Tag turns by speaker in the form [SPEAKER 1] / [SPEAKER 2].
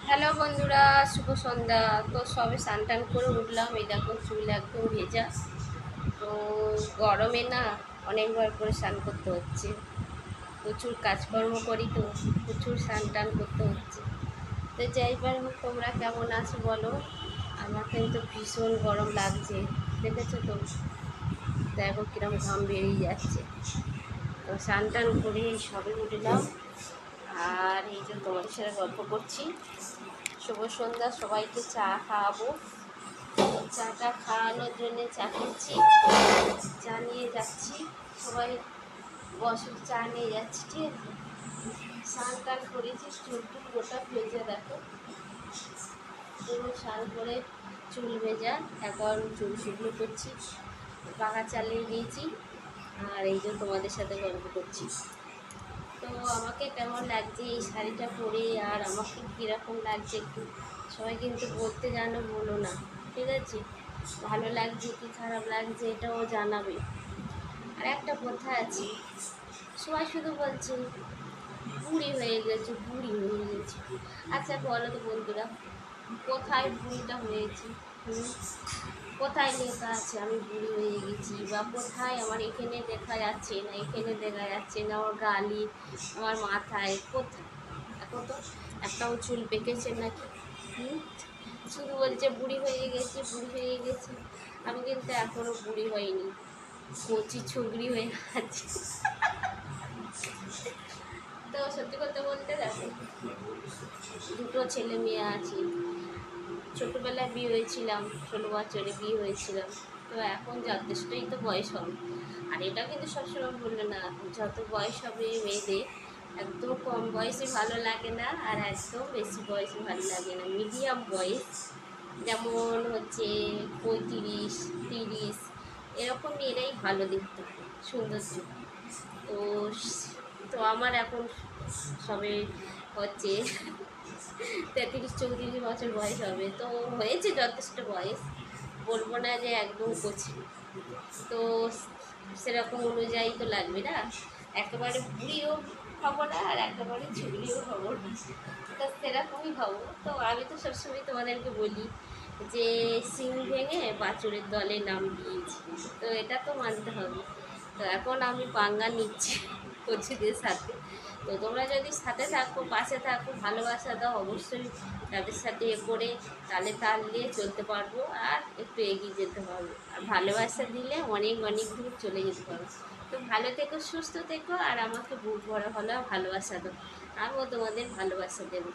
[SPEAKER 1] Hello বন্ধুরা, শুভ সন্ধ্যা। তো সবে স্নান টান করে উঠলাম, এই দেখো চুল একদম ভেজা। তো গরমে না অনেকবার করে স্নান করতে হচ্ছে, প্রচুর কাজকর্ম করি তো প্রচুর স্নান টান করতে হচ্ছে। তো যাইবার হোক, তোমরা কেমন আছো বলো। আমার কিন্তু ভীষণ গরম লাগছে, দেখেছো তো, দেখো কিরম ঘাম বেরিয়ে যাচ্ছে। তো স্নান টান করে এই সবে উঠলাম, আর এই যে তোমাদের সাথে গল্প করছি। শুভ সন্ধ্যা, সবাইকে চা খাওয়াবো। চাটা খাওয়ানোর জন্য চা খাচ্ছি, চা নিয়ে যাচ্ছি। সবাই বসে, চা নিয়ে যাচ্ছি, ঠিক আছে। স্নান টান করেছি, চুল টুল গোটা ভেজে দেখো, পুরো স্নান করে চুল ভেজা। এখন চুল শুকনো করছি, পাখা চালিয়ে দিয়েছি, আর এই যে তোমাদের সাথে গল্প করছি। তো আমাকে কেমন লাগছে এই শাড়িটা পরে, আর আমাকে কীরকম লাগছে একটু সবাই কিন্তু বলতে জানো, বলো না, ঠিক আছে। ভালো লাগছে কি খারাপ লাগছে এটাও জানাবে। আর একটা কথা আছে, সবাই শুধু বলছে বুড়ি হয়ে গেছে, বুড়ি হয়ে গেছে। আচ্ছা বলো তো বন্ধুরা, কোথায় বুড়িটা হয়েছি? হুম, কোথায় লেখা আছে আমি বুড়ি হয়ে গেছি? বা কোথায় আমার এখানে দেখা যাচ্ছে না, এখানে দেখা যাচ্ছে না, আমার গালি, আমার মাথায় কোথায়? এখন তো একটাও চুল পেকেছে নাকি? হুম, শুধু বলছে বুড়ি হয়ে গেছি, বুড়ি হয়ে গেছি। আমি কিন্তু এখনও বুড়ি হইনি, কচি ছুগড়ি হয়ে আছে। তো সত্যি কথা বলতে দেখো, দুটো ছেলে মেয়ে আছে। ছোটোবেলায় বিয়ে হয়েছিলাম, 16 বছরে বিয়ে হয়েছিলাম। তো এখন যথেষ্টই তো বয়স হবে। আর এটা কিন্তু সবসময় বললো না, যত বয়স হবে মেয়েদের, একদম কম বয়সে ভালো লাগে না, আর একদম বেশি বয়সে ভালো লাগে না, মিডিয়াম বয়স। যেমন হচ্ছে 35, 30, এরকম মেয়েরাই ভালো দেখতে হয়, সৌন্দর্য। তো তো আমার এখন সবে হচ্ছে 33, 34 বছর বয়স হবে। তো হয়েছে যথেষ্ট বয়স, বলবো না যে একদম কচি। তো সেরকম অনুযায়ী তো লাগবে না, একেবারে বুড়িও হব না, আর একেবারে ছুড়িও হব না, তো সেরকমই হব। তো আমি তো সবসময় তোমাদেরকে বলি যে সিং ভেঙে বাছুরের দলে নাম দিয়েছি, তো এটা তো মানতে হবে। তো এখন আমি পাঙ্গা নিচ্ছি কচিদের সাথে। তো তোমরা যদি সাথে থাকো, পাশে থাকো, ভালোবাসা দাও, অবশ্যই তাদের সাথে এ করে তালে তাল দিয়ে চলতে পারবো, আর একটু এগিয়ে যেতে পারবো। আর ভালোবাসা দিলে অনেক অনেক দূর চলে যেতে পারবো। তো ভালো থেকো, সুস্থ থেকো, আর আমাকে বুক ভরা ভালোবাসা দাও, আমিও তোমাদের ভালোবাসা দেবো।